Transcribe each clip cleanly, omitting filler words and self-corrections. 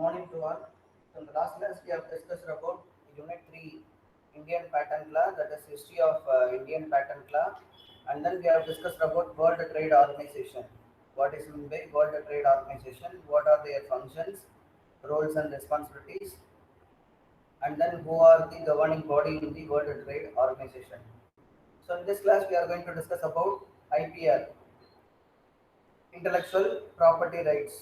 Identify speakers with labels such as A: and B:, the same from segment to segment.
A: morning to all. So in the last class, we have discussed about Unit 3 Indian Patent Law, that is history of Indian Patent Law, and then we have discussed about World Trade Organization. What is meant by World Trade Organization? What are their functions, roles, and responsibilities? And then who are the governing body in the World Trade Organization? So in this class, we are going to discuss about IPR, Intellectual Property Rights.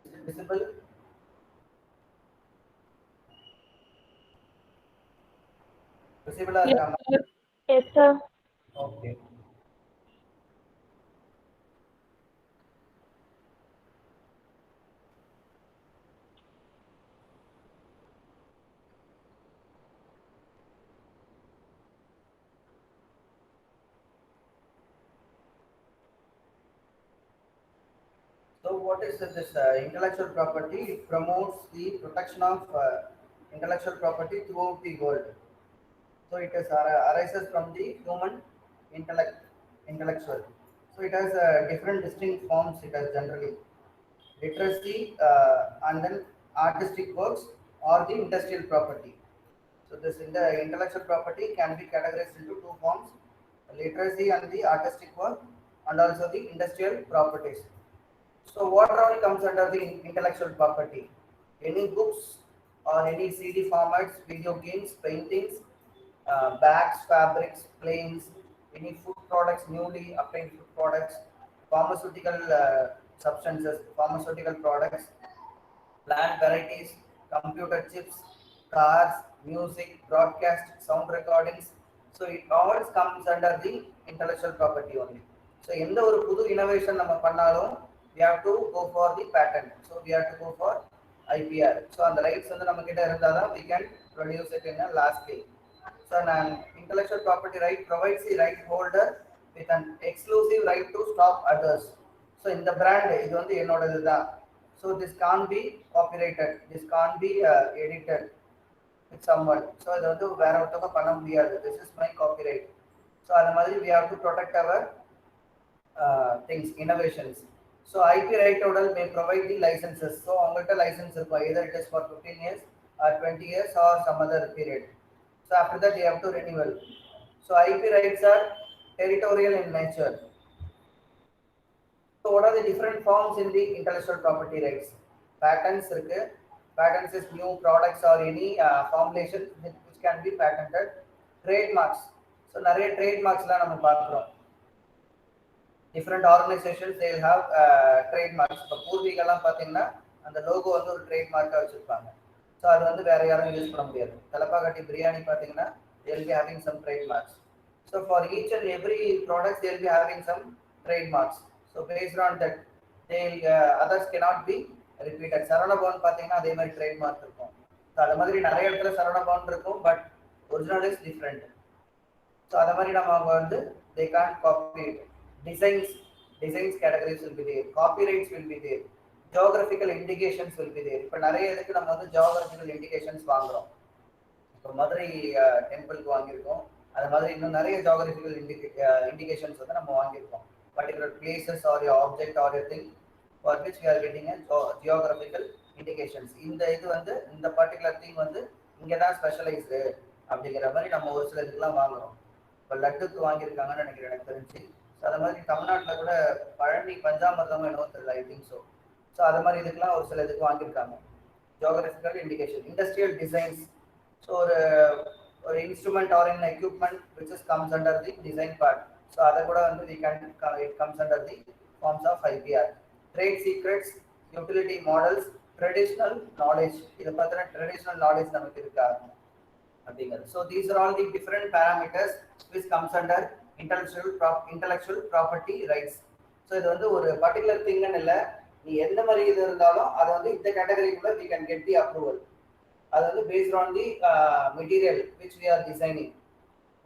A: Is it visible? Visible or
B: Yes, sir. Yes, sir.
A: okay. So what is this intellectual property? It promotes the protection of intellectual property throughout the world. So it is arises from the human intellectual. So it has different distinct forms. It has generally literacy and then artistic works or the industrial property. So this in the intellectual property can be categorized into two forms: literacy and the artistic work, and also the industrial properties. So what all comes under the intellectual property? Any books or any CD formats, video games, paintings, bags, fabrics, planes, any food products, newly obtained food products, pharmaceutical substances, pharmaceutical products, plant varieties, computer chips, cars, music, broadcast, sound recordings. So it all comes under the intellectual property only. So எந்த ஒரு புது innovation நம்ம பண்ணாலும் we have to go for the patent. So we have to go for IPR. So அந்த rights வந்து நம்ம கிட்ட இருந்தாதான் we can produce it in a large scale. So an intellectual property right provides the right holder with an exclusive right to stop others. So in the brand இது வந்து என்னோடது தான். So this can't be copyrighted. This can't be edited with someone. So இது வந்து வேற ஒருத்தவங்க பண்ண முடியாது. This is my copyright. So அது மாதிரி we have to protect our things, innovations. So IP right holder may provide the licenses. So அவங்கள்ட்ட license இருக்கும். Either it is for 15 years or 20 years or some other period. So after that they have to renewal. So IP rights are territorial in nature. So what are the different forms in the intellectual property rights? Patents இருக்கு. Patents is new products or any formulation which can be patented. Trademarks. So நிறைய trademarksலாம் நம்ம பார்க்கிறோம். Different organizations they will have trademarks. இப்போ பூர்வீகெல்லாம் பார்த்தீங்கன்னா அந்த logo வந்து ஒரு ட்ரேட்மார்க்காக வச்சிருப்பாங்க. ஸோ அது வந்து வேற யாரும் யூஸ் பண்ண முடியாது. தலப்பாக்கட்டி பிரியாணி பார்த்தீங்கன்னா they will be having some trademarks. So for each and every product they will be having some trademarks. So based on that they others cannot be repeated. Saravana Bhavan பார்த்தீங்கன்னா அதே மாதிரி ட்ரேட்மார்க் இருக்கும். ஸோ அது மாதிரி நிறைய இடத்துல சரவணபவன் இருக்கும், but original is different. So அதை மாதிரி நம்ம அவங்க வந்து they can't copy it. Designs categories will be there. Copyrights will be there. Geographical indications will be there. இப்போ நிறைய இதுக்கு நம்ம வந்து geographical indications வாங்குறோம். இப்போ மதுரை டெம்பிளுக்கு வாங்கியிருக்கோம். அது மாதிரி இன்னும் நிறைய geographical indications வந்து நம்ம வாங்கியிருக்கோம். Particular places or your object or your thing for which we are getting a geographical indications. இந்த இது வந்து இந்த particular thing வந்து இங்கே தான் ஸ்பெஷலைஸ்டு அப்படிங்கிற மாதிரி நம்ம ஒரு சில இதுக்கெல்லாம் வாங்குறோம். இப்போ லட்டுக்கு வாங்கியிருக்காங்கன்னு நினைக்கிறேன் எனக்கு தெரிஞ்சு. ஸோ அது மாதிரி தமிழ்நாட்டில் கூட பழனி பஞ்சாமிர்தம் என்னவோ தெரியல, ஐ திங்க் ஸோ. ஸோ அது மாதிரி இதுக்கெல்லாம் ஒரு சில இதுக்கு வாங்கியிருக்காங்க. Geographical indication, industrial designs. So ஒரு instrument or in equipment which is comes under the design part. So அதை கூட வந்து it comes under the forms of IPR. Trade secrets, utility models, traditional knowledge. இதை பார்த்தீங்கன்னா ட்ரெடிஷ்னல் நாலேஜ் நமக்கு இருக்கா அப்படிங்கிறது. So these are all the different parameters which comes under intellectual property rights. So இது வந்து ஒரு பர்டிகுலர் திங்னு இல்லை, நீ எந்த மாதிரி இது இருந்தாலும் அதை வந்து இந்த கேட்டகரிக்குள்ள we can get the approval. அது வந்து based on the material which we are designing.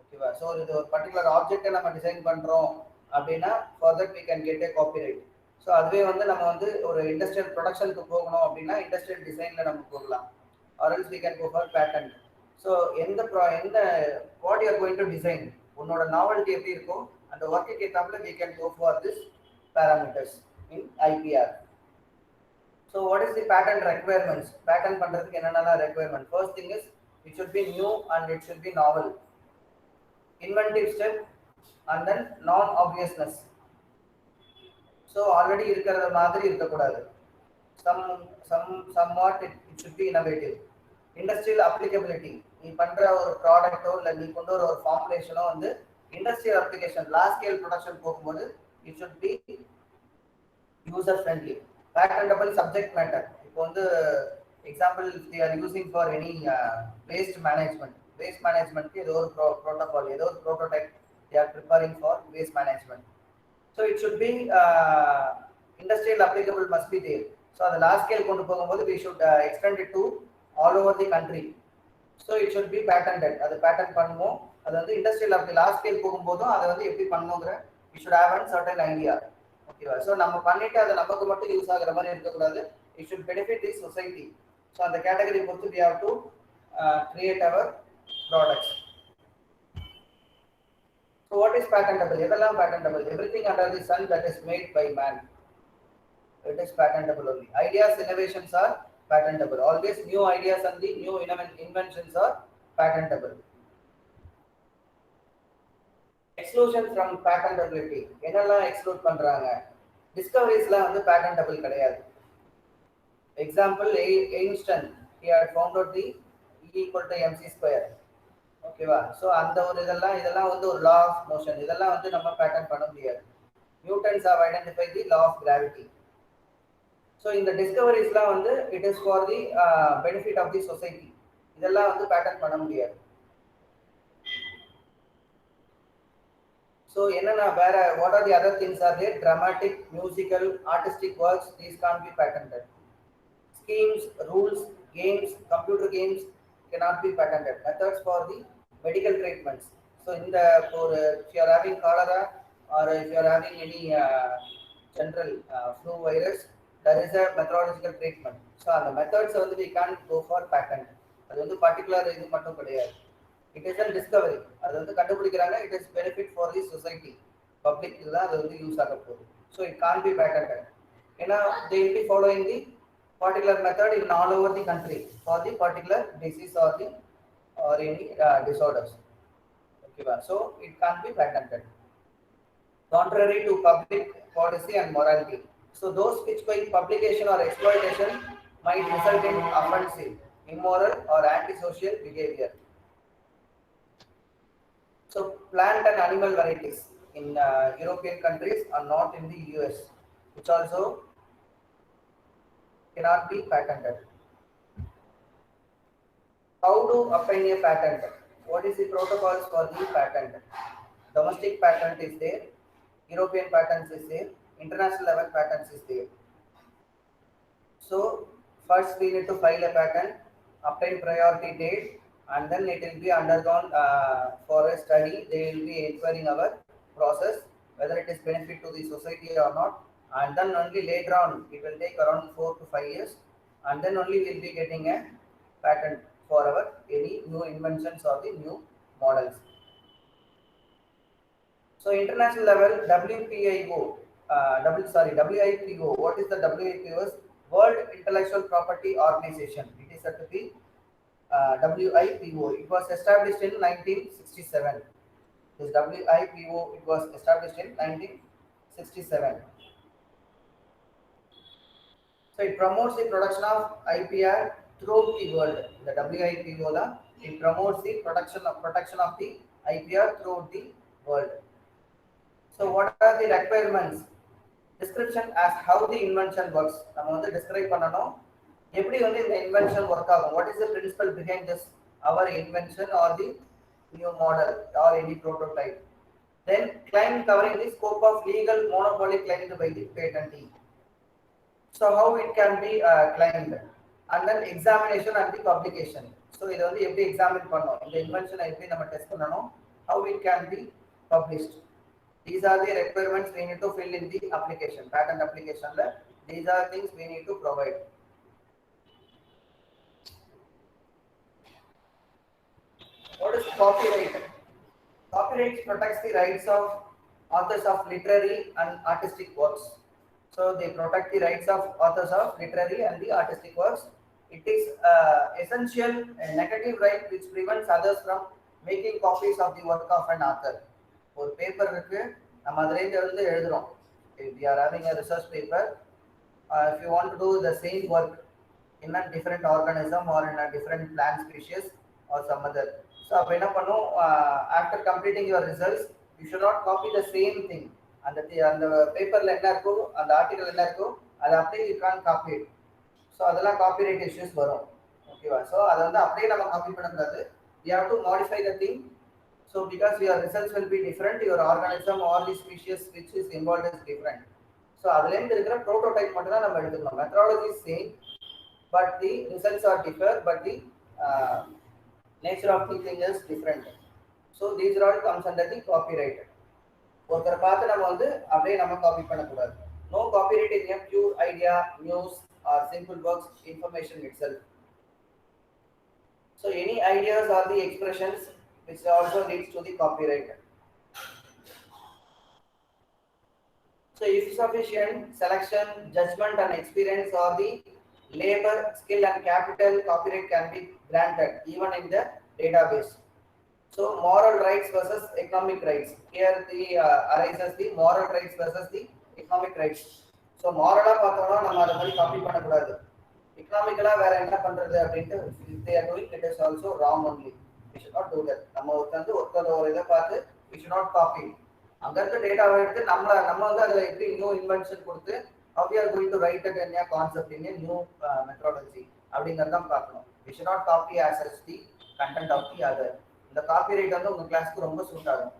A: ஓகேவா? ஸோ இது ஒரு பர்டிகுலர் ஆப்ஜெக்டை நம்ம டிசைன் பண்ணுறோம் அப்படின்னா for that we can get a copyright. So அதுவே வந்து நம்ம வந்து ஒரு இண்டஸ்ட்ரியல் ப்ரொடக்ஷனுக்கு போகணும் அப்படின்னா இண்டஸ்ட்ரியல் டிசைனில் நம்ம போகலாம், or else we can go for pattern. So எந்த what you are going to design, உன்னோட நாவல்ட்டி எப்படி இருக்கும் அந்த ஒர்க்குக்கு ஏற்றாப்புல we can go for this parameters in IPR. So what is the patent requirements? Patent பண்றதுக்கு என்னென்னலாம் requirement? First thing is it should be new and it should be novel. Inventive step and then non-obviousness. So already இருக்கிறத மாதிரி இருக்கக்கூடாது. Somewhat it should be innovative. Industrial applicability. நீ பண்ற ஒரு ப்ராடக்ட்டோ இல்லை நீ கொண்டு வர ஒரு ஃபார்முலேஷனோ வந்து industrial application large scale production போகும்போது it should be user friendly. Patentable subject matter. இப்போ வந்து example they are using for any waste management. Waste management க்கு ஏதோ ஒரு protocol, ஏதோ ஒரு prototype they are preparing for waste management. So it should be industrial applicable must be there. So அந்த large scale கொண்டு போகும்போது we should extend it to all over the country. So it should be patented. அது patent பண்ணுவோம். அது வந்து industrial அப்படி large scale போகும்போதும் அதை வந்து எப்படி பண்ணணுங்கிற we should have a certain idea. ஓகேவா? ஸோ நம்ம பண்ணிட்டு அது நமக்கு மட்டும் யூஸ் ஆகுற மாதிரி இருக்கக்கூடாது. It should benefit the society. So அந்த கேட்டகரி பொறுத்து we have to create our products. So what is patentable? எதெல்லாம் patentable? Everything under the sun that is made by man, it is patentable only. Ideas, innovations are patentable. Always new ideas and the new inventions are patentable. Exclusion from patentability. என்னெல்லாம் exclude பண்றாங்க? டிஸ்கவரிஸ்லாம் வந்து patentable கிடையாது. Example Einstein he had found out the E equal to mc square. ஓகேவா? So அந்த ஒரு இதெல்லாம் வந்து ஒரு லா ஆஃப் மோஷன், இதெல்லாம் வந்து நம்ம பேட்டன் பண்ண முடியாது. Newton's how identify the law of gravity. So இந்த டிஸ்கவரிஸ்லாம் வந்து it is for the benefit of the society. இதெல்லாம் வந்து பேட்டன் பண்ண முடியாது. So என்னன்னா வேற what are the other things are there? Dramatic, musical, artistic works, these can't be patented. Schemes, rules, games, computer games cannot be patented. Methods for the medical treatments. So in the for if you are having cholera or if you are having any general flu virus, there is a methodological treatment. So the methods வந்து we can't go for patent. அது வந்து particular இது மட்டும் கிடையாது. It is a discovery. அது வந்து கண்டுபிடிக்கிறாங்க. It is benefit for the society. Public தான் அது வந்து யூஸ் ஆக போகுது. So it can't be patented. ஏன்னா they will be following the particular method in all over the country for the particular disease or any disorders. Okay, so it can't be patented. Contrary to public policy and morality. So those which by publication or exploitation might result in offensive, immoral or antisocial behavior. So plant and animal varieties in European countries are not in the US, which also cannot be patented. How to obtain a patent? What is the protocols for the patent? Domestic patent is there, European patents is there, international level patents is there. So first we need to file a patent, obtain priority date, and then it will be undergone for a study. They will be inquiring our process whether it is benefit to the society or not, and then only later on it will take around 4 to 5 years, and then only we will be getting a patent for our any new inventions or the new models. So international level WPIO, WIPO. What is the WIPO? World Intellectual Property Organization. It is said to be WIPO. It was established in 1967. This WIPO, it was established in 1967. So it promotes the production of IPR throughout the world. The WIPO, it promotes the protection of the IPR throughout the world. So what are the requirements? Description as how the invention works. நம்ம வந்து describe பண்ணனும். எப்படி வந்து இந்த invention work ஆகும், what is the principle behind this our invention or the new model or any prototype. Then claim covering the scope of legal monopoly claimed by the patentee. So how it can be claimed? and then examination and the publication. So இது வந்து எப்படி examine பண்ணோம், இந்த இன்வென்ஷனை எப்படி நம்ம test பண்ணணும், how it can be published. These are the requirements we need to fill in the application, patent application. These are things we need to provide. What is copyright? Copyright protects the rights of authors of literary and artistic works. So they protect the rights of authors of literary and the artistic works. It is essential a negative right which prevents others from making copies of the work of an author. ஒரு paper இருக்கு, நம்ம அதிலேருந்து எழுந்து எழுதுறோம். If we are having a research paper, if you want to do the same work in a different organism or in a different plant species or some other, so அப்போ என்ன பண்ணும், after completing your results you should not copy the same thing. அந்த பேப்பர்ல என்ன இருக்கோ, அந்த article என்ன இருக்கோ அதை அப்படியே you can't copy it. So அதெல்லாம் காப்பிரைட் இஷ்யூஸ் வரும். ஓகேவா? ஸோ அதை வந்து அப்படியே நம்ம காப்பி பண்ணக்கூடாது. You have to modify the thing. So because your results will be different, your organism or the species which is involved is different. So அதுலேருந்து இருக்கிற ப்ரோட்டோடைப் மட்டும் தான் நம்ம எடுத்துக்கணும். Methodology is same, but the results are differ, but the nature of the thing is different. So these all comes under the copyright. ஒருத்தரை பார்த்து நம்ம வந்து அப்படியே நம்ம காப்பி பண்ணக்கூடாது. No copyright in a pure idea, news or simple works, information itself. So any ideas or the expressions which also leads to the copyright. So if sufficient selection, judgment and experience or the labor, skill and capital, copyright can be granted even in the database. So moral rights versus economic rights. Here the arises the moral rights versus the economic rights. So moral பார்த்தோம்னா நம்ம அத மாதிரி copy பண்ண கூடாது. எகனாமிக்கலா வேற என்ன பண்றது அப்படினு if they are doing, it is also wrong only. We should not do that. நம்ம ஒருத்தர் ஒரு இத பார்த்து we should not copy. அங்க இருக்க டேட்டாவை எடுத்து நம்ம வந்து அதுல எப்படி நியூ இன்வென்ஷன் கொடுத்து how we are going to write it in a concept in a new methodology அப்படிங்கறத பார்க்கணும். We should not copy as such the content of the other. இந்த காப்பிரைட் வந்து உங்க கிளாஸ்க்கு ரொம்ப சூட் ஆகும்.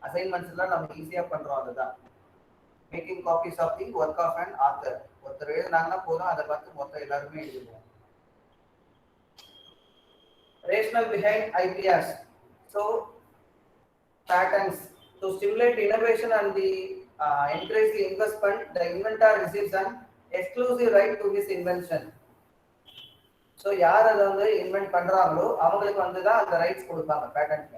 A: அசைன்மெண்ட்ஸ் எல்லாம் நம்ம ஈஸியா பண்றோம். அதுதான் making copies of the work of an author. ஒருத்தர் எழுதினாங்கன்னா போதும், அதை பார்த்து மொத்தம் எல்லாருமே எழுதுவோம். Rationale behind IPRs. So patents to stimulate innovation and the encourage the investment, the inventor receives an exclusive right to his invention. So யார் அதை வந்து இன்வென்ட் பண்றாங்களோ அவங்களுக்கு வந்து தான் அந்த ரைட்ஸ் கொடுப்பாங்க பேட்டன்ட்ல.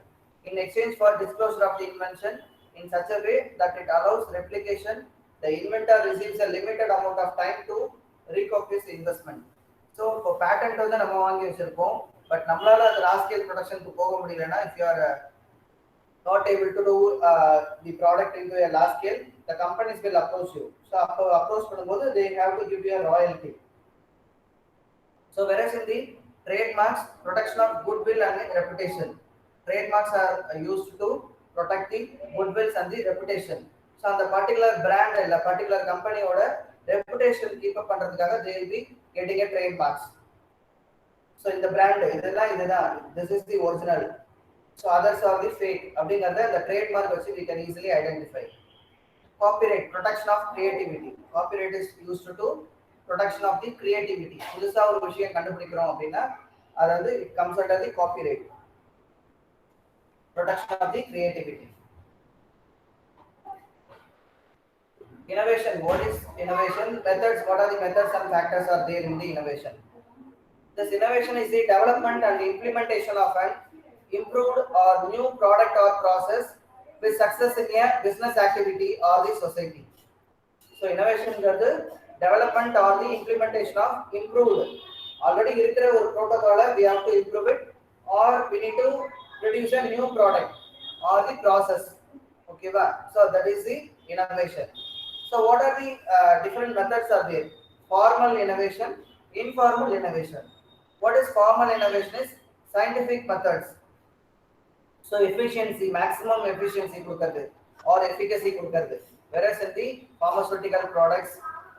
A: In exchange for disclosure of the invention in such a way that it allows replication, the inventor receives a limited amount of time to recoup his investment. So for patent வந்து நம்ம வாங்கி வச்சிருப்போம், but நம்மளால அது large scale ப்ரொடக்ஷனுக்கு போக முடியலனா, if you are not able to do the product into a large scale, the companies will approach you. So approach பண்ணும்போது they have to give you a royalty. So whereas in the trademarks, protection of goodwill and reputation. Trademarks are used to protect the goodwills and the reputation. So on the particular brand or particular company oda reputation keep up பண்றதுக்காக they will be getting a trademarks. So in the brand இதுதான் this is the original. So others are the fake. அப்படிங்கறத the trademark வச்சு we can easily identify. Copyright, protection of creativity. Copyright is used to protection of the creativity. புதுசா ஒரு விஷயம் கண்டுபிடிக்கிறோம் அப்படினா அதாவது it comes under the copyright. Protection of the creativity. Innovation. What is innovation? Methods. What are the methods and factors are there in the innovation? This innovation is the development and implementation of an improved or new product or process with success in a business activity or the society. So innovation is the development or the implementation of improved. Already இருக்கிற ஒரு protocol we have to improve it, or we need to produce a new product or the process. Okay ba? So that is the innovation. So what are the different methods are there? Formal innovation, informal innovation. What is formal innovation? Is scientific methods. So efficiency, maximum efficiency கொடுக்கிறது or efficacy கொடுக்கிறது. Whereas in the pharmaceutical products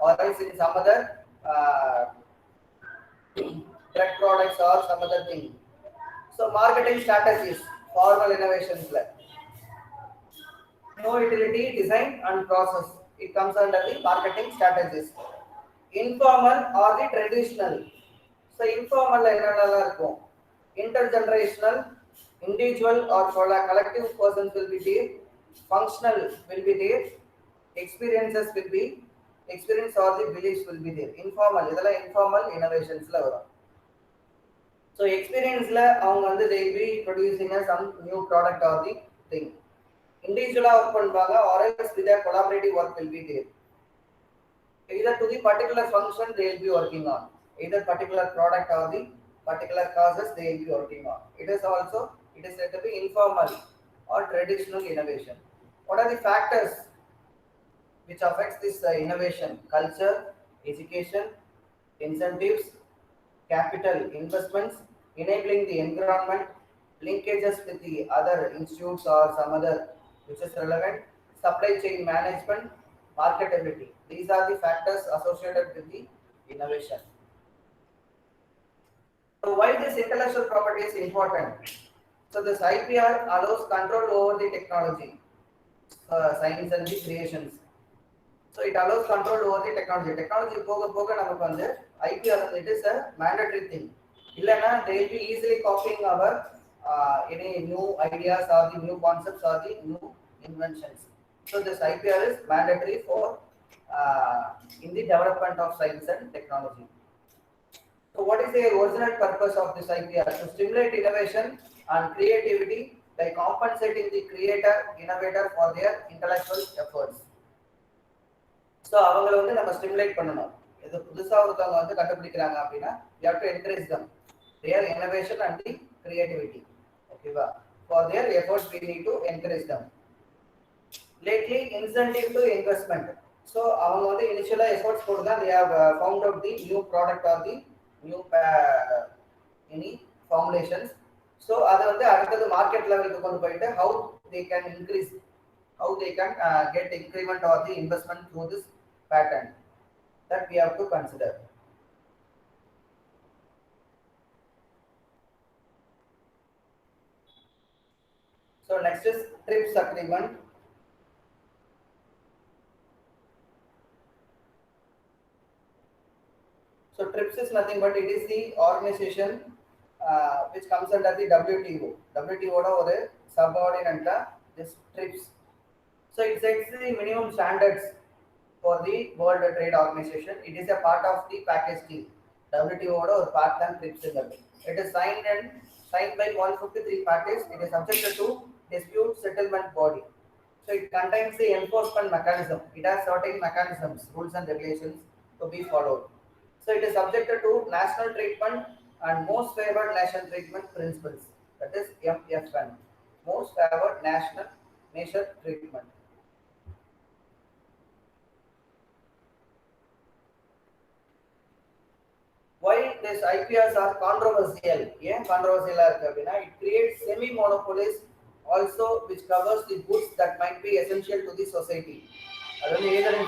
A: or else in some other drug products or some other thing. So marketing strategies, formal innovations like new utility, design and process. It comes under the marketing strategies. Informal or the traditional. So informal என்னென்னலாம் இருக்கும்? Intergenerational, individual or collective persons will be there, functional will be there, experiences will be, experience or the beliefs will be there. Informal இதெல்லாம் informal innovationsல வரும். So experienceல அவங்க வந்து they will be producing some new product or the thing. Individual work பண்ணுவாங்க or else with a collaborative work will be there. Either to the particular function they will be working on, either particular product or the particular causes they will be working on. It is also, it is said to be informal or traditional innovation. What are the factors which affects this innovation? Culture, education, incentives, capital investments, enabling the environment, linkages with the other institutes or some other which is relevant, supply chain management, marketability. These are the factors associated with the innovation. So why this intellectual property is important? So this IPR allows control over the technology, science and the creations. So it allows control over the technology. Technology போக நமக்கு வந்து IPR, it is a mandatory thing. இல்லனா they will be easily copying our any new ideas or the new concepts or the new inventions. So this IPR is mandatory for in the development of science and technology. So what is the original purpose of this IPR? To stimulate innovation and creativity by compensating the creator, innovator for their intellectual efforts. So அவங்கள வந்து நம்ம stimulate பண்ணணும். இது புதுசா ஒருத்தவங்க வந்து கண்டுபிடிக்கிறாங்க அப்படின்னா we have to encourage them, their innovation and the creativity. ஓகேவா? For their efforts we need to encourage them. Lately, incentive to investment. So அவங்க வந்து initially efforts போட்டு தான் they have found out the new product or the new any formulations. So அதை வந்து அடுத்தது market லெவலுக்கு கொண்டு போயிட்டு how they can increase, how they can get increment or the investment through this patent, that we have to consider. So next is TRIPS agreement. So TRIPS is nothing but it is the organization which comes under the WTO. WTO or a subordinate this TRIPS. So it sets the minimum standards for the World Trade Organization. It is a part of the package deal. WTO or part than TRIPS. It is signed by 153 parties. It is subjected to dispute settlement body. So it contains the enforcement mechanism. It has certain mechanisms, rules and regulations to be followed. So it is subjected to national treatment and most favored nation treatment principles. That is MFN, most favored nation treatment. Why these IPRs are controversial? Yeah, controversial it creates semi-monopolies also, which covers the goods that might be essential to the society. Either in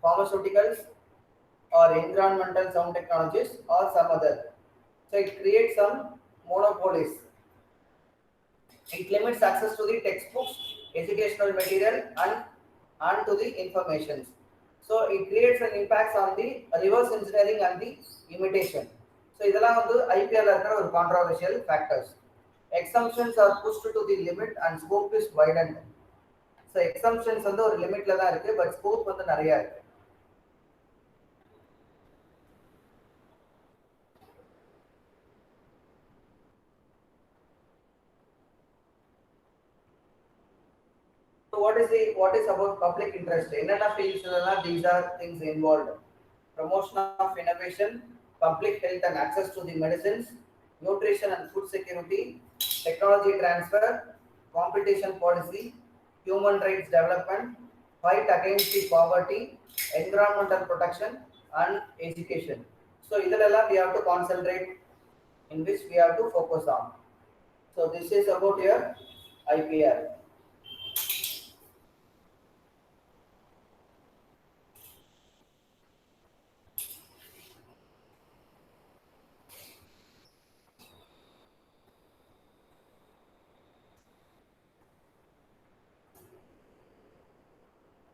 A: pharmaceuticals or environmental sound technologies or some other. So it creates some monopolies. It limits access to the textbooks, educational material and to the information. So it creates an impact on the reverse engineering and the imitation. So இதெல்லாம் வந்து IPRல இருக்கிற ஒரு controversial factors. Exemptions are pushed to the limit and scope is widened. So exemptions வந்து ஒரு லிமிட்ல தான் இருக்கு, but scope வந்து நிறைய இருக்கு. What is about public interest? என்னென்ன fields these are things involved. Promotion of innovation, public health and access to the medicines, nutrition and food security, technology transfer, competition policy, human rights development, fight against the poverty, environmental protection and education. So idella we have to concentrate, in which we have to focus on. So this is about your IPR.